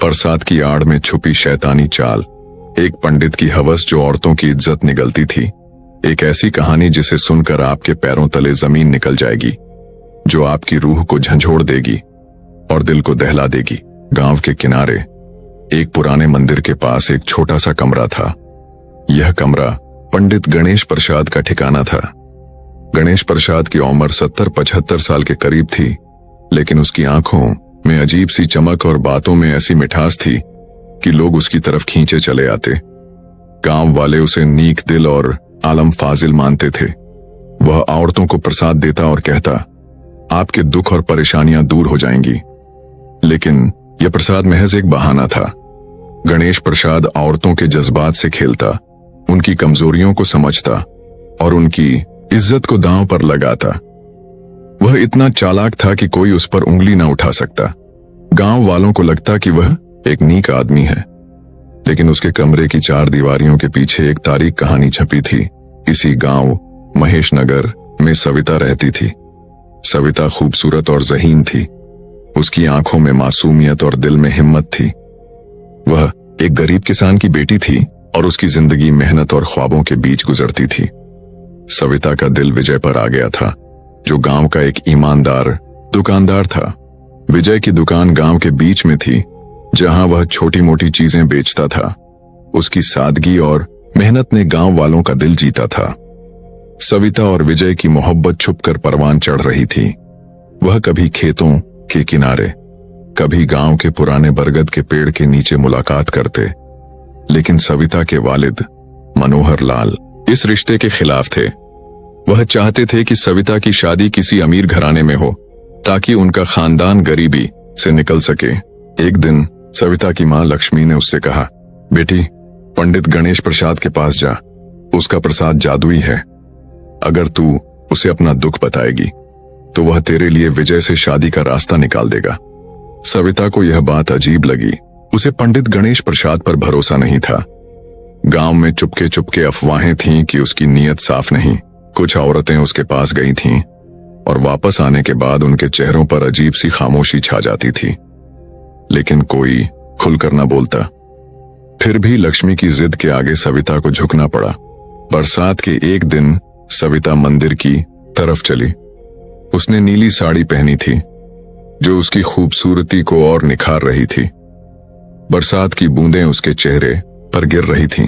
प्रसाद की आड़ में छुपी शैतानी चाल, एक पंडित की हवस जो औरतों की इज्जत निगलती थी, एक ऐसी कहानी जिसे सुनकर आपके पैरों तले जमीन निकल जाएगी, जो आपकी रूह को झंझोड़ देगी और दिल को दहला देगी। गांव के किनारे एक पुराने मंदिर के पास एक छोटा सा कमरा था। यह कमरा पंडित गणेश प्रसाद का ठिकाना था। गणेश प्रसाद की उम्र 70-75 साल के करीब थी, लेकिन उसकी आंखों में अजीब सी चमक और बातों में ऐसी मिठास थी कि लोग उसकी तरफ खींचे चले आते। गांव वाले उसे नेक दिल और आलम फाजिल मानते थे। वह औरतों को प्रसाद देता और कहता, आपके दुख और परेशानियां दूर हो जाएंगी। लेकिन यह प्रसाद महज एक बहाना था। गणेश प्रसाद औरतों के जज्बात से खेलता, उनकी कमजोरियों को समझता और उनकी इज्जत को दांव पर लगाता। वह इतना चालाक था कि कोई उस पर उंगली न उठा सकता। गांव वालों को लगता कि वह एक नेक आदमी है, लेकिन उसके कमरे की 4 दीवारियों के पीछे एक तारीख कहानी छपी थी। इसी गांव महेश नगर में सविता रहती थी। सविता खूबसूरत और ज़हीन थी। उसकी आंखों में मासूमियत और दिल में हिम्मत थी। वह एक गरीब किसान की बेटी थी और उसकी जिंदगी मेहनत और ख्वाबों के बीच गुजरती थी। सविता का दिल विजय पर आ गया था, जो गांव का एक ईमानदार दुकानदार था। विजय की दुकान गांव के बीच में थी, जहां वह छोटी मोटी चीजें बेचता था। उसकी सादगी और मेहनत ने गांव वालों का दिल जीता था। सविता और विजय की मोहब्बत छुपकर परवान चढ़ रही थी। वह कभी खेतों के किनारे, कभी गांव के पुराने बरगद के पेड़ के नीचे मुलाकात करते। लेकिन सविता के वालिद मनोहर लाल इस रिश्ते के खिलाफ थे। वह चाहते थे कि सविता की शादी किसी अमीर घराने में हो, ताकि उनका खानदान गरीबी से निकल सके। एक दिन सविता की मां लक्ष्मी ने उससे कहा, बेटी, पंडित गणेश प्रसाद के पास जा, उसका प्रसाद जादुई है। अगर तू उसे अपना दुख बताएगी तो वह तेरे लिए विजय से शादी का रास्ता निकाल देगा। सविता को यह बात अजीब लगी। उसे पंडित गणेश प्रसाद पर भरोसा नहीं था। गांव में चुपके चुपके अफवाहें थीं कि उसकी नीयत साफ नहीं। कुछ औरतें उसके पास गई थीं और वापस आने के बाद उनके चेहरों पर अजीब सी खामोशी छा जाती थी, लेकिन कोई खुलकर न बोलता। फिर भी लक्ष्मी की जिद के आगे सविता को झुकना पड़ा। बरसात के एक दिन सविता मंदिर की तरफ चली। उसने नीली साड़ी पहनी थी, जो उसकी खूबसूरती को और निखार रही थी। बरसात की बूंदें उसके चेहरे पर गिर रही थीं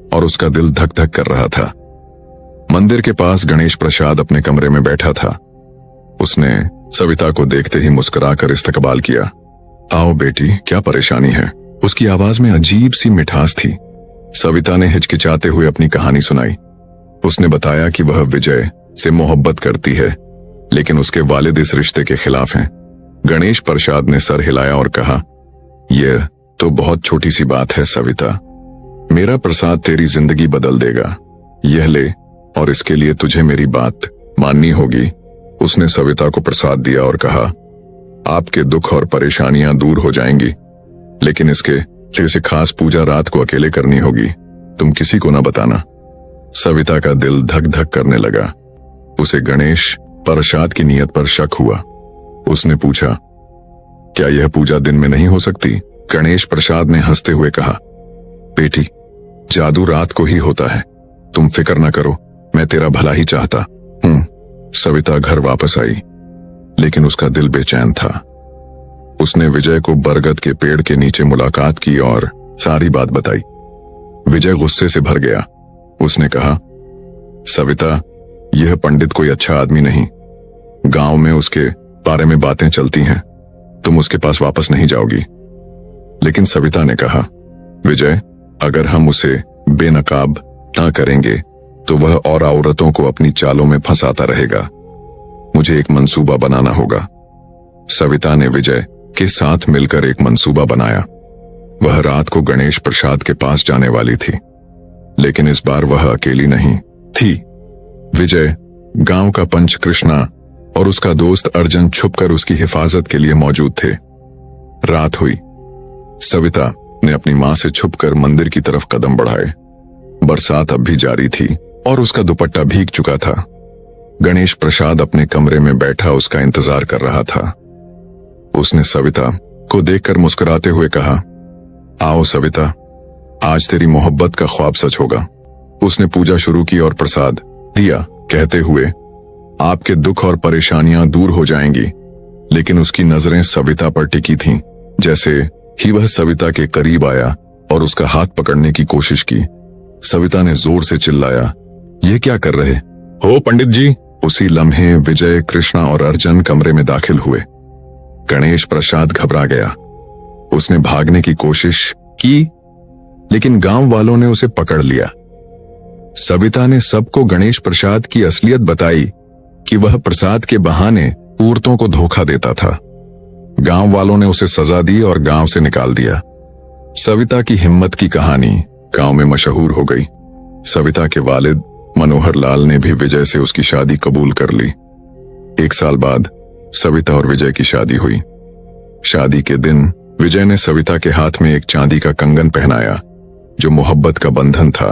और उसका दिल धक धक कर रहा था। मंदिर के पास गणेश प्रसाद अपने कमरे में बैठा था। उसने सविता को देखते ही मुस्कुराकर इस्तकबाल किया। आओ बेटी, क्या परेशानी है? उसकी आवाज में अजीब सी मिठास थी। सविता ने हिचकिचाते हुए अपनी कहानी सुनाई। उसने बताया कि वह विजय से मोहब्बत करती है, लेकिन उसके वालिद इस रिश्ते के खिलाफ हैं। गणेश प्रसाद ने सर हिलाया और कहा, यह तो बहुत छोटी सी बात है सविता। मेरा प्रसाद तेरी जिंदगी बदल देगा। यह ले, और इसके लिए तुझे मेरी बात माननी होगी। उसने सविता को प्रसाद दिया और कहा, आपके दुख और परेशानियां दूर हो जाएंगी, लेकिन इसके लिए उसे खास पूजा रात को अकेले करनी होगी। तुम किसी को ना बताना। सविता का दिल धक धक करने लगा। उसे गणेश प्रसाद की नीयत पर शक हुआ। उसने पूछा, क्या यह पूजा दिन में नहीं हो सकती? गणेश प्रसाद ने हंसते हुए कहा, बेटी, जादू रात को ही होता है। तुम फिक्र न करो, मैं तेरा भला ही चाहता हूं। सविता घर वापस आई, लेकिन उसका दिल बेचैन था। उसने विजय को बरगद के पेड़ के नीचे मुलाकात की और सारी बात बताई। विजय गुस्से से भर गया। उसने कहा, सविता, यह पंडित कोई अच्छा आदमी नहीं। गांव में उसके बारे में बातें चलती हैं। तुम उसके पास वापस नहीं जाओगी। लेकिन सविता ने कहा, विजय, अगर हम उसे बेनकाब ना करेंगे तो वह और औरतों को अपनी चालों में फंसाता रहेगा। मुझे एक मंसूबा बनाना होगा। सविता ने विजय के साथ मिलकर एक मंसूबा बनाया। वह रात को गणेश प्रसाद के पास जाने वाली थी, लेकिन इस बार वह अकेली नहीं थी। विजय, गांव का पंच कृष्णा और उसका दोस्त अर्जुन छुपकर उसकी हिफाजत के लिए मौजूद थे। रात हुई। सविता ने अपनी मां से छुपकर मंदिर की तरफ कदम बढ़ाए। बरसात अब भी जारी थी और उसका दुपट्टा भीग चुका था। गणेश प्रसाद अपने कमरे में बैठा उसका इंतजार कर रहा था। उसने सविता को देखकर मुस्कुराते हुए कहा, आओ सविता, आज तेरी मोहब्बत का ख्वाब सच होगा। उसने पूजा शुरू की और प्रसाद दिया, कहते हुए आपके दुख और परेशानियां दूर हो जाएंगी। लेकिन उसकी नजरें सविता पर टिकी थीं। जैसे ही वह सविता के करीब आया और उसका हाथ पकड़ने की कोशिश की, सविता ने जोर से चिल्लाया, ये क्या कर रहे हो पंडित जी? उसी लम्हे विजय, कृष्णा और अर्जुन कमरे में दाखिल हुए। गणेश प्रसाद घबरा गया। उसने भागने की कोशिश की, लेकिन गांव वालों ने उसे पकड़ लिया। सविता ने सबको गणेश प्रसाद की असलियत बताई कि वह प्रसाद के बहाने औरतों को धोखा देता था। गांव वालों ने उसे सजा दी और गांव से निकाल दिया। सविता की हिम्मत की कहानी गांव में मशहूर हो गई। सविता के वालिद मनोहर लाल ने भी विजय से उसकी शादी कबूल कर ली। 1 साल बाद सविता और विजय की शादी हुई। शादी के दिन विजय ने सविता के हाथ में एक चांदी का कंगन पहनाया, जो मोहब्बत का बंधन था,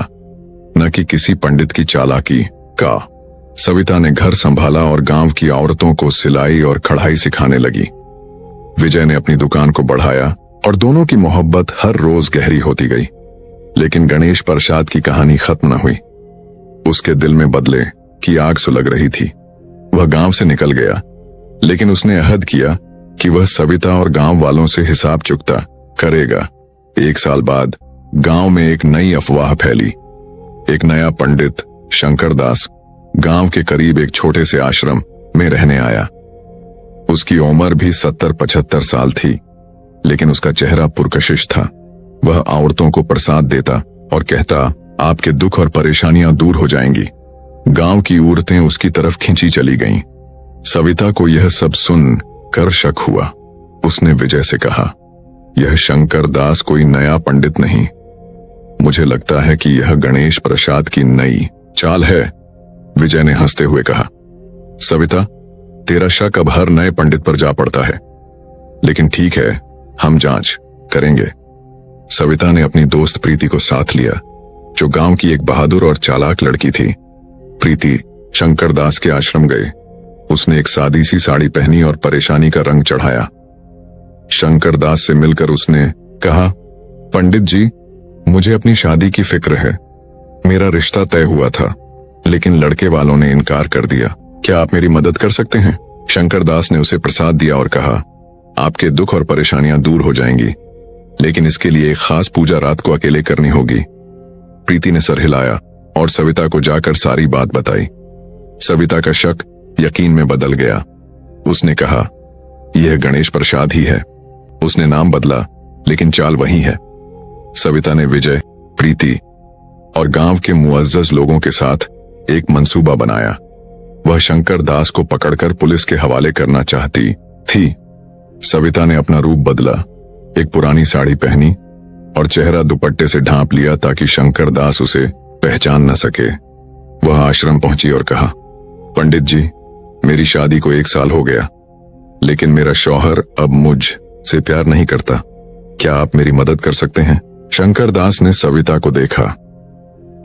न कि किसी पंडित की चालाकी का। सविता ने घर संभाला और गांव की औरतों को सिलाई और कढ़ाई सिखाने लगी। विजय ने अपनी दुकान को बढ़ाया और दोनों की मोहब्बत हर रोज गहरी होती गई। लेकिन गणेश प्रसाद की कहानी खत्म न हुई। उसके दिल में बदले की आग सुलग रही थी। वह गांव से निकल गया, लेकिन उसने अहद किया कि वह सविता और गांव वालों से हिसाब चुकता करेगा। 1 साल बाद गांव में एक नई अफवाह फैली। एक नया पंडित शंकर दास गांव के करीब एक छोटे से आश्रम में रहने आया। उसकी उम्र भी 70-75 साल थी, लेकिन उसका चेहरा पुरकशिश था। वह औरतों को प्रसाद देता और कहता, आपके दुख और परेशानियां दूर हो जाएंगी। गांव की औरतें उसकी तरफ खींची चली गईं। सविता को यह सब सुन कर शक हुआ। उसने विजय से कहा, यह शंकर दास कोई नया पंडित नहीं, मुझे लगता है कि यह गणेश प्रसाद की नई चाल है। विजय ने हंसते हुए कहा, सविता, तेरा शक अब हर नए पंडित पर जा पड़ता है, लेकिन ठीक है, हम जांच करेंगे। सविता ने अपनी दोस्त प्रीति को साथ लिया, जो गांव की एक बहादुर और चालाक लड़की थी। प्रीति शंकर दास के आश्रम गए। उसने एक सादी सी साड़ी पहनी और परेशानी का रंग चढ़ाया। शंकर दास से मिलकर उसने कहा, पंडित जी, मुझे अपनी शादी की फिक्र है। मेरा रिश्ता तय हुआ था, लेकिन लड़के वालों ने इनकार कर दिया। क्या आप मेरी मदद कर सकते हैं? शंकर दास ने उसे प्रसाद दिया और कहा, आपके दुख और परेशानियां दूर हो जाएंगी, लेकिन इसके लिए एक खास पूजा रात को अकेले करनी होगी। प्रीति ने सर हिलाया और सविता को जाकर सारी बात बताई। सविता का शक यकीन में बदल गया। उसने कहा, यह गणेश प्रसाद ही है। उसने नाम बदला, लेकिन चाल वही है। सविता ने विजय, प्रीति और गांव के मुअज्जज लोगों के साथ एक मंसूबा बनाया। वह शंकर दास को पकड़कर पुलिस के हवाले करना चाहती थी। सविता ने अपना रूप बदला, एक पुरानी साड़ी पहनी और चेहरा दुपट्टे से ढांप लिया ताकि शंकर दास उसे पहचान न सके। वह आश्रम पहुंची और कहा, पंडित जी, मेरी शादी को 1 साल हो गया, लेकिन मेरा शौहर अब मुझ से प्यार नहीं करता। क्या आप मेरी मदद कर सकते हैं? शंकर दास ने सविता को देखा।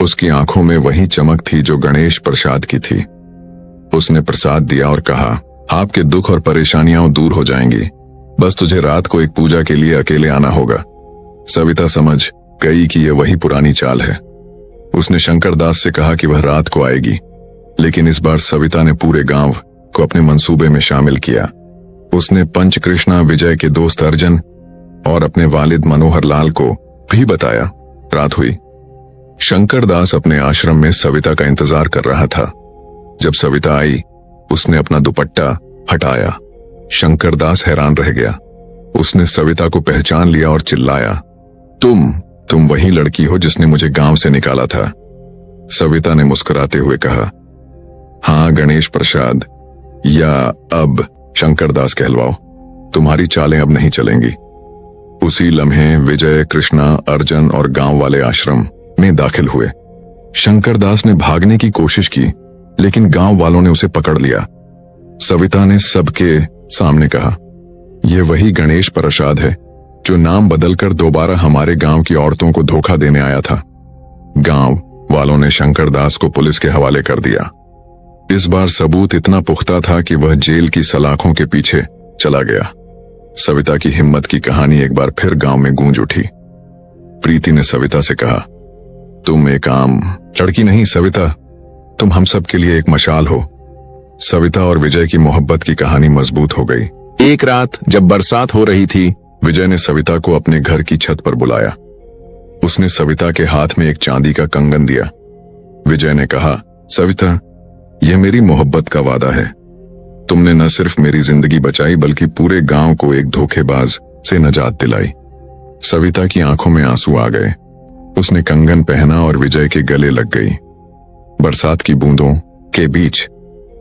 उसकी आंखों में वही चमक थी जो गणेश प्रसाद की थी। उसने प्रसाद दिया और कहा, आपके दुख और परेशानियां दूर हो जाएंगी, बस तुझे रात को एक पूजा के लिए अकेले आना होगा। सविता समझ गई कि यह वही पुरानी चाल है। उसने शंकर दास से कहा कि वह रात को आएगी, लेकिन इस बार सविता ने पूरे गांव को अपने मंसूबे में शामिल किया। उसने पंच कृष्णा, विजय के दोस्त अर्जुन और अपने वालिद मनोहर लाल को भी बताया। रात हुई। शंकर दास अपने आश्रम में सविता का इंतजार कर रहा था। जब सविता आई, उसने अपना दुपट्टा हटाया। शंकर दास हैरान रह गया। उसने सविता को पहचान लिया और चिल्लाया, तुम वही लड़की हो जिसने मुझे गांव से निकाला था। सविता ने मुस्कुराते हुए कहा, हाँ गणेश प्रसाद, या अब शंकर दास कहलवाओ, तुम्हारी चालें अब नहीं चलेंगी। उसी लम्हे विजय, कृष्णा, अर्जुन और गांव वाले आश्रम में दाखिल हुए। शंकर दास ने भागने की कोशिश की, लेकिन गांव वालों ने उसे पकड़ लिया। सविता ने सबके सामने कहा, यह वही गणेश प्रसाद है जो नाम बदलकर दोबारा हमारे गांव की औरतों को धोखा देने आया था। गांव वालों ने शंकर दास को पुलिस के हवाले कर दिया। इस बार सबूत इतना पुख्ता था कि वह जेल की सलाखों के पीछे चला गया। सविता की हिम्मत की कहानी एक बार फिर गांव में गूंज उठी। प्रीति ने सविता से कहा, तुम एक आम लड़की नहीं सविता, तुम हम सब के लिए एक मशाल हो। सविता और विजय की मोहब्बत की कहानी मजबूत हो गई। एक रात जब बरसात हो रही थी, विजय ने सविता को अपने घर की छत पर बुलाया। उसने सविता के हाथ में एक चांदी का कंगन दिया। विजय ने कहा, सविता, यह मेरी मोहब्बत का वादा है। तुमने न सिर्फ मेरी जिंदगी बचाई बल्कि पूरे गांव को एक धोखेबाज से निजात दिलाई। सविता की आंखों में आंसू आ गए। उसने कंगन पहना और विजय के गले लग गई। बरसात की बूंदों के बीच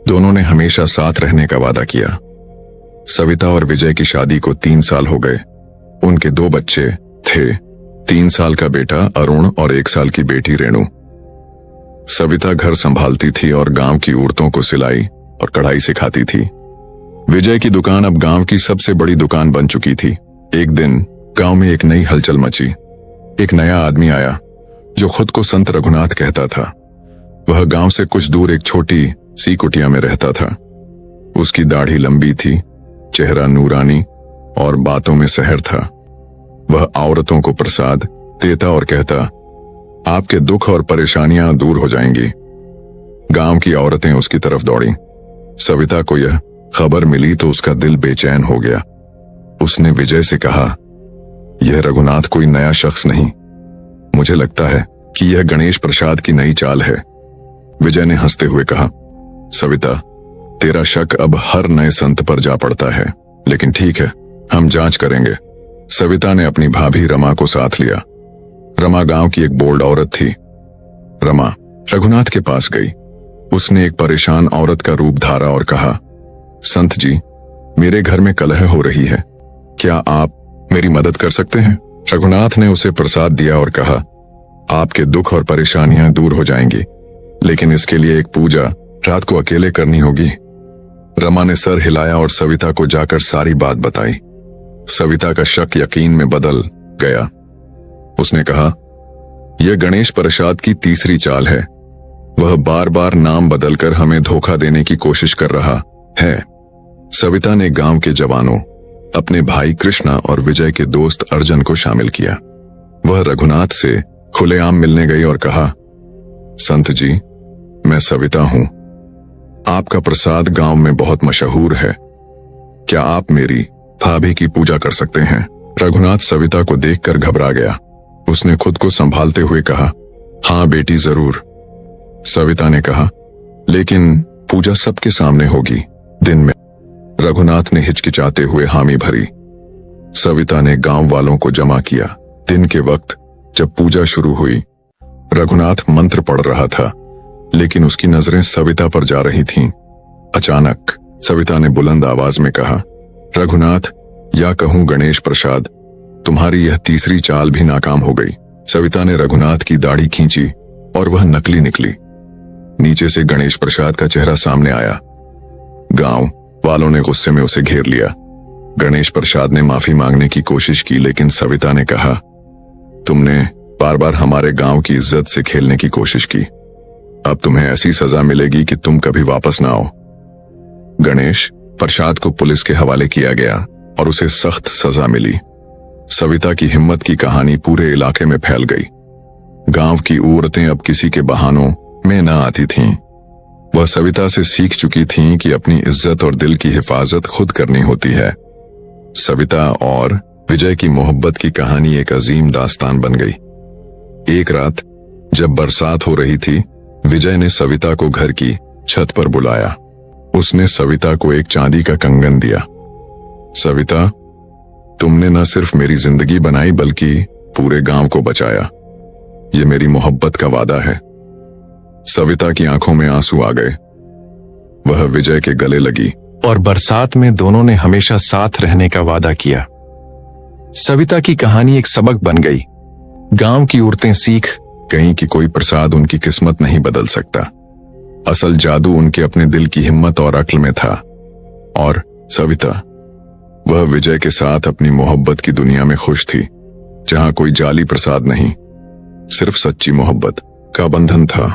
दोनों ने हमेशा साथ रहने का वादा किया। सविता और विजय की शादी को 3 साल हो गए। उनके 2 बच्चे थे, 3 साल का बेटा अरुण और 1 साल की बेटी रेणु। सविता घर संभालती थी और गांव की औरतों को सिलाई और कढ़ाई सिखाती थी। विजय की दुकान अब गांव की सबसे बड़ी दुकान बन चुकी थी। एक दिन गांव में एक नई हलचल मची। एक नया आदमी आया जो खुद को संत रघुनाथ कहता था। वह गांव से कुछ दूर एक छोटी सी कुटिया में रहता था। उसकी दाढ़ी लंबी थी, चेहरा नूरानी और बातों में सहर था। वह औरतों को प्रसाद देता और कहता, आपके दुख और परेशानियां दूर हो जाएंगी। गांव की औरतें उसकी तरफ दौड़ी। सविता को यह खबर मिली तो उसका दिल बेचैन हो गया। उसने विजय से कहा, यह रघुनाथ कोई नया शख्स नहीं, मुझे लगता है कि यह गणेश प्रसाद की नई चाल है। विजय ने हंसते हुए कहा, सविता, तेरा शक अब हर नए संत पर जा पड़ता है, लेकिन ठीक है, हम जांच करेंगे। सविता ने अपनी भाभी रमा को साथ लिया। रमा गांव की एक बोल्ड औरत थी। रमा रघुनाथ के पास गई। उसने एक परेशान औरत का रूप धारा और कहा, संत जी, मेरे घर में कलह हो रही है, क्या आप मेरी मदद कर सकते हैं? रघुनाथ ने उसे प्रसाद दिया और कहा, आपके दुख और परेशानियां दूर हो जाएंगी, लेकिन इसके लिए एक पूजा रात को अकेले करनी होगी। रमा ने सर हिलाया और सविता को जाकर सारी बात बताई। सविता का शक यकीन में बदल गया। उसने कहा, यह गणेश प्रसाद की तीसरी चाल है। वह बार बार नाम बदलकर हमें धोखा देने की कोशिश कर रहा है। सविता ने गांव के जवानों, अपने भाई कृष्णा और विजय के दोस्त अर्जुन को शामिल किया। वह रघुनाथ से खुलेआम मिलने गई और कहा, संत जी, मैं सविता हूं। आपका प्रसाद गांव में बहुत मशहूर है। क्या आप मेरी भाभी की पूजा कर सकते हैं? रघुनाथ सविता को देखकर घबरा गया। उसने खुद को संभालते हुए कहा, हां बेटी, जरूर। सविता ने कहा, लेकिन पूजा सबके सामने होगी, दिन में। रघुनाथ ने हिचकिचाते हुए हामी भरी। सविता ने गांव वालों को जमा किया। दिन के वक्त जब पूजा शुरू हुई, रघुनाथ मंत्र पढ़ रहा था, लेकिन उसकी नजरें सविता पर जा रही थीं। अचानक सविता ने बुलंद आवाज में कहा, रघुनाथ, या कहूं गणेश प्रसाद, तुम्हारी यह तीसरी चाल भी नाकाम हो गई। सविता ने रघुनाथ की दाढ़ी खींची और वह नकली निकली। नीचे से गणेश प्रसाद का चेहरा सामने आया। गांव वालों ने गुस्से में उसे घेर लिया। गणेश प्रसाद ने माफी मांगने की कोशिश की, लेकिन सविता ने कहा, तुमने बार बार हमारे गांव की इज्जत से खेलने की कोशिश की। अब तुम्हें ऐसी सजा मिलेगी कि तुम कभी वापस ना आओ। गणेश प्रसाद को पुलिस के हवाले किया गया और उसे सख्त सजा मिली। सविता की हिम्मत की कहानी पूरे इलाके में फैल गई। गांव की औरतें अब किसी के बहानों में न आती थीं। वह सविता से सीख चुकी थीं कि अपनी इज्जत और दिल की हिफाजत खुद करनी होती है। सविता और विजय की मोहब्बत की कहानी एक अजीम दास्तान बन गई। एक रात जब बरसात हो रही थी, विजय ने सविता को घर की छत पर बुलाया। उसने सविता को एक चांदी का कंगन दिया। सविता, तुमने न सिर्फ मेरी जिंदगी बनाई बल्कि पूरे गांव को बचाया। ये मेरी मोहब्बत का वादा है। सविता की आंखों में आंसू आ गए। वह विजय के गले लगी और बरसात में दोनों ने हमेशा साथ रहने का वादा किया। सविता की कहानी एक सबक बन गई। गांव की औरतें सीख गईं कि कोई प्रसाद उनकी किस्मत नहीं बदल सकता। असल जादू उनके अपने दिल की हिम्मत और अक्ल में था। और सविता, वह विजय के साथ अपनी मोहब्बत की दुनिया में खुश थी, जहां कोई जाली प्रसाद नहीं, सिर्फ सच्ची मोहब्बत का बंधन था।